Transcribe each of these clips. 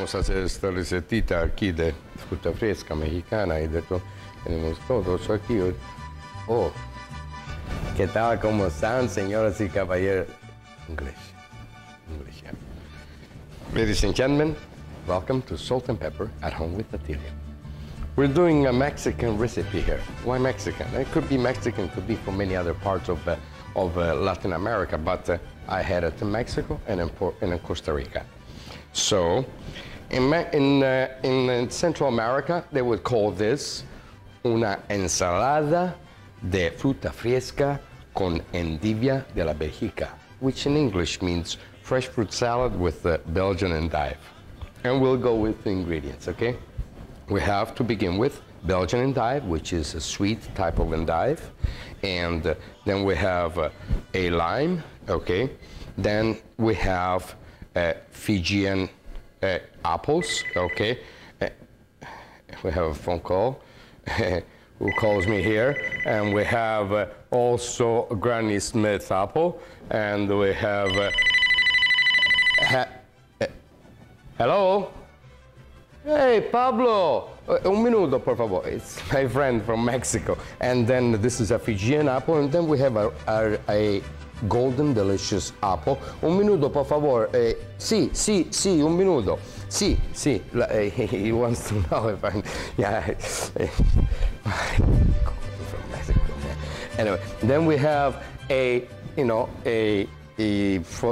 vamos a hacer esta recetita aquí de fruta fresca mexicana y de todo. Tenemos todo eso aquí. Oh, ¿qué tal? ¿Cómo están, señoras y caballeros? English, yeah. Ladies and gentlemen, welcome to Salt and Pepper at Home with Attilio. We're doing a Mexican recipe here. Why Mexican? It could be Mexican, it could be from many other parts of Latin America, but I had it in Mexico and in Costa Rica. So, in Central America, they would call this una ensalada de fruta fresca con endivia de la Bélgica, which in English means fresh fruit salad with Belgian endive. And we'll go with the ingredients, okay? We have to begin with Belgian endive, which is a sweet type of endive. And then we have a lime, okay? Then we have Fijian apples, okay? We have a phone call who calls me here. And we have also Granny Smith apple. And we have, hello? Hey, Pablo, un minuto, por favor. It's my friend from Mexico. And then this is a Fijian apple, and then we have a golden delicious apple. Un minuto, por favor. Sí, un minuto. Sí. He wants to know if I'm, yeah. From Mexico. Anyway, then we have a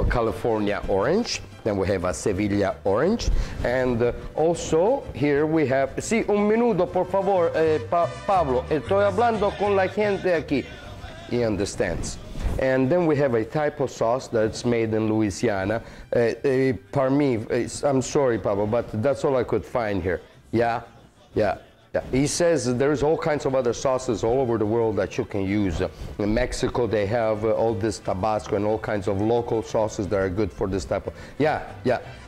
California orange. Then we have a Sevilla orange, and also here we have, sí, un minuto, por favor, Pablo, estoy hablando con la gente aquí. He understands. And then we have a type of sauce that's made in Louisiana. Pardon me, I'm sorry, Pablo, but that's all I could find here. Yeah. He says there's all kinds of other sauces all over the world that you can use. In Mexico, they have all this Tabasco and all kinds of local sauces that are good for this type of, yeah.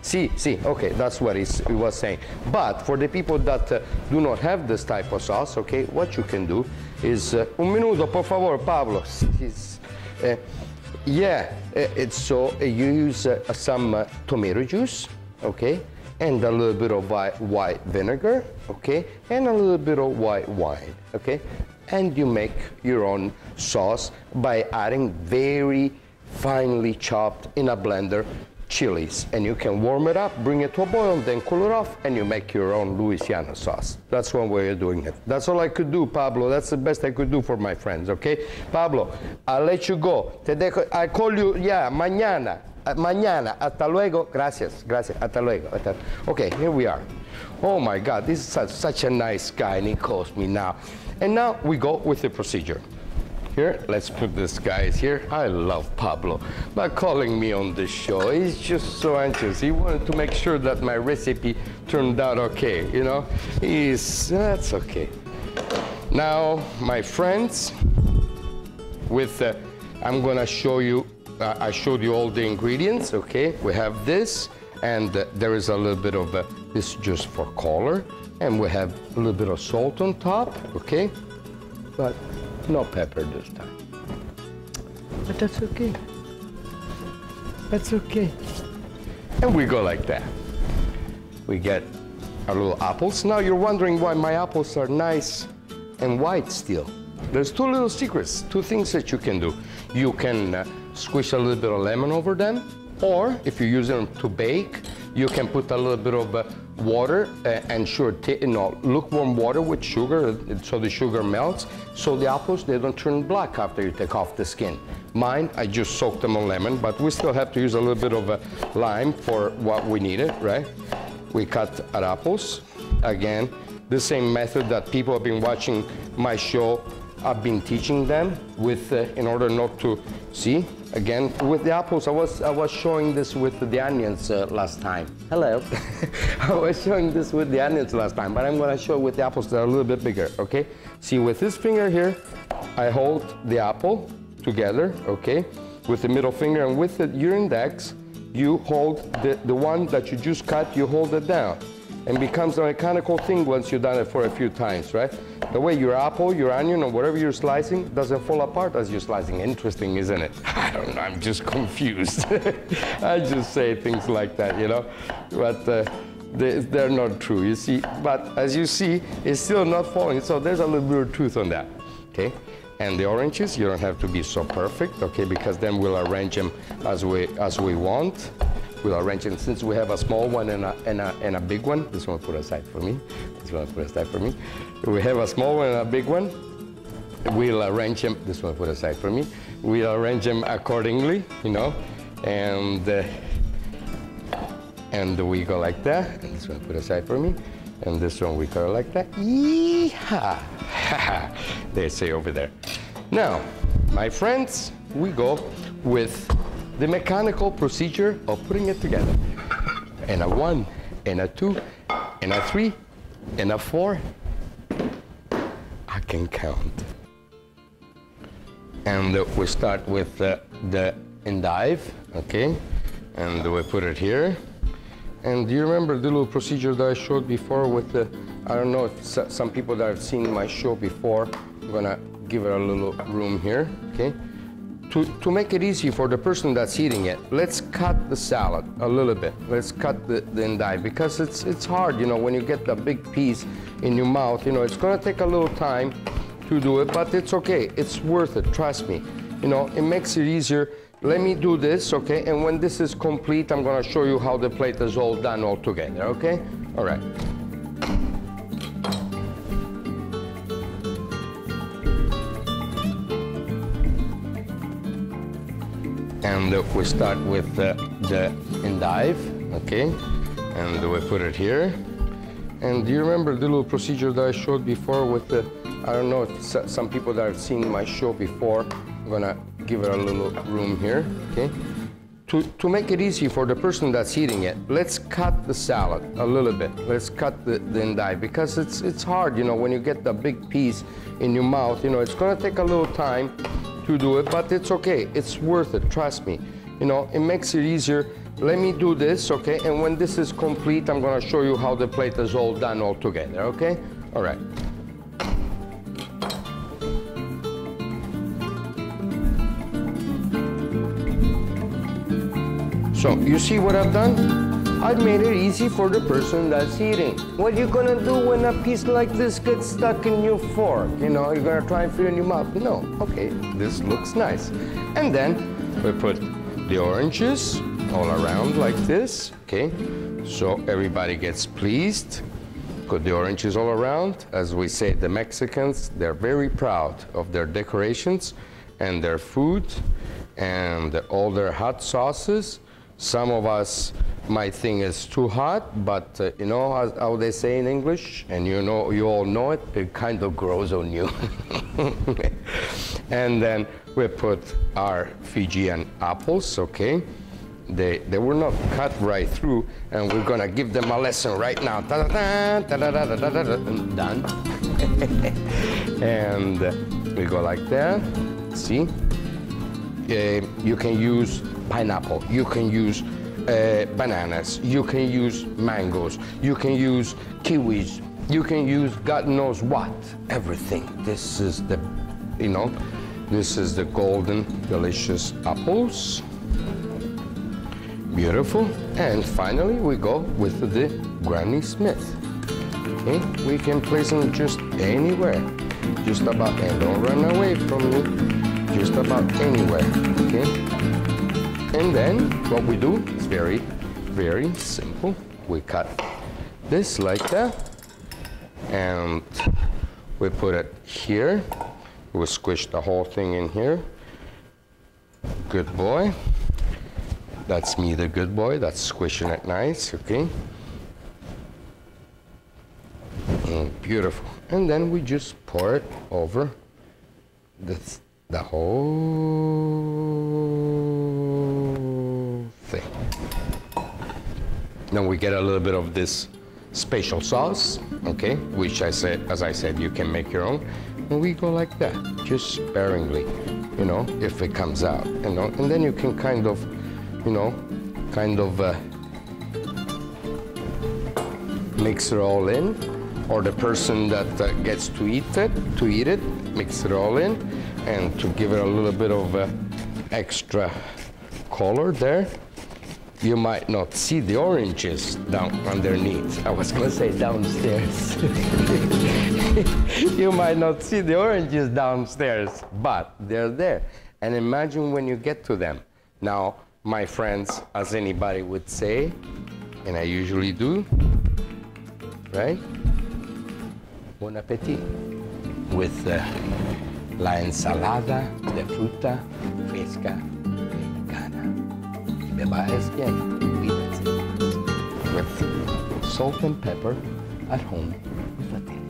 Sí, okay, that's what he was saying. But for the people that do not have this type of sauce, okay, what you can do is, un minuto, por favor, Pablo. It's so you use some tomato juice, okay? And a little bit of white vinegar, okay? And a little bit of white wine, okay? And you make your own sauce by adding very finely chopped in a blender chilies. And you can warm it up, bring it to a boil, then cool it off, and you make your own Louisiana sauce. That's one way of doing it. That's all I could do, Pablo. That's the best I could do for my friends, okay? Pablo, I'll let you go. I call you, mañana. Mañana, hasta luego, gracias, hasta luego. Okay, here we are. Oh my God, this is such a nice guy, and he calls me now. And now we go with the procedure. Here, let's put this guy here. I love Pablo by calling me on the show. He's just so anxious. He wanted to make sure that my recipe turned out okay, you know? That's okay. Now, my friends, I'm gonna show you, I showed you all the ingredients, okay? We have this, and there is a little bit of this just for color, and we have a little bit of salt on top, okay? But no pepper this time. But that's okay. That's okay. And we go like that. We get our little apples. Now you're wondering why my apples are nice and white still. There's two little secrets, two things that you can do. You can squish a little bit of lemon over them, or if you use them to bake, you can put a little bit of water and lukewarm water with sugar, so the sugar melts, so the apples, they don't turn black after you take off the skin. Mine, I just soaked them on lemon, but we still have to use a little bit of lime for what we needed, right? We cut our apples. Again, the same method that people have been watching my show, I've been teaching them with, in order not to, see, again, with the apples, I was showing this with the onions last time. Hello. I was showing this with the onions last time, but I'm gonna show it with the apples that are a little bit bigger, okay? See, with this finger here, I hold the apple together, okay? With the middle finger, and with your index, you hold the one that you just cut, you hold it down. And becomes a mechanical thing once you've done it for a few times, right? The way your apple, your onion, or whatever you're slicing doesn't fall apart as you're slicing. Interesting, isn't it? I don't know, I'm just confused. I just say things like that, you know? But they're not true, you see. But as you see, it's still not falling, so there's a little bit of truth on that, okay? And the oranges, you don't have to be so perfect, okay, because then we'll arrange them as we want. We'll arrange them, since we have a small one and a big one. This one put aside for me. This one put aside for me. We have a small one and a big one. We'll arrange them, this one put aside for me. We'll arrange them accordingly, you know, and we go like that. And this one put aside for me. And this one we go like that. Yee-haw! They say over there. Now, my friends, we go with the mechanical procedure of putting it together. And a 1, and a 2, and a 3, and a 4. I can count. And we start with the endive, okay? And we put it here. And do you remember the little procedure that I showed before with the, I don't know if some people that have seen my show before, I'm gonna give it a little room here, okay? To make it easy for the person that's eating it, let's cut the salad a little bit. Let's cut the endive, because it's hard, you know, when you get the big piece in your mouth, you know, it's gonna take a little time to do it, but it's okay. It's worth it, trust me. You know, it makes it easier. Let me do this, okay? And when this is complete, I'm gonna show you how the plate is all done all together, okay? All right. And we start with the endive, okay? And we put it here. And do you remember the little procedure that I showed before with the, I don't know if some people that have seen my show before, I'm gonna give it a little room here, okay? To make it easy for the person that's eating it, let's cut the salad a little bit. Let's cut the endive, because it's hard, you know, when you get the big piece in your mouth, you know, it's gonna take a little time to do it, but it's okay. It's worth it, trust me. You know, it makes it easier. Let me do this, okay? And when this is complete, I'm gonna show you how the plate is all done all together, okay? All right. So, you see what I've done? I've made it easy for the person that's eating. What are you gonna do when a piece like this gets stuck in your fork? You know, you're gonna try and fit it in your mouth. No, okay, this looks nice. And then we put the oranges all around like this, okay? So everybody gets pleased. Put the oranges all around. As we say, the Mexicans, they're very proud of their decorations and their food and all their hot sauces. Some of us might think it's too hot, but you know how they say in English, and you know, you all know it, it kind of grows on you. And then we put our Fijian apples, okay? They were not cut right through, and we're gonna give them a lesson right now. Ta-da-da, ta-da-da, ta-da-da, and done. And we go like that, see? You can use pineapple, you can use bananas, you can use mangoes, you can use kiwis, you can use God knows what, everything. This is the, you know, this is the golden, delicious apples. Beautiful. And finally, we go with the Granny Smith. Okay, we can place them just anywhere, just about, and don't run away from me, just about anywhere, okay? And then what we do is very, very simple. We cut this like that, and we put it here. We squish the whole thing in here. Good boy. That's me, the good boy. That's squishing it nice, okay? Beautiful. And then we just pour it over the whole thing. Then we get a little bit of this special sauce, okay? Which as I said, you can make your own. And we go like that, just sparingly, you know, if it comes out, you know. And then you can kind of, you know, mix it all in, or the person that gets to eat it, mix it all in, and to give it a little bit of extra color there. You might not see the oranges down underneath. I was gonna say downstairs. You might not see the oranges downstairs, but they're there. And imagine when you get to them. Now, my friends, as anybody would say, and I usually do, right? Buon appetit with la ensalada de fruta fresca mexicana. With salt and pepper at home with Attilio.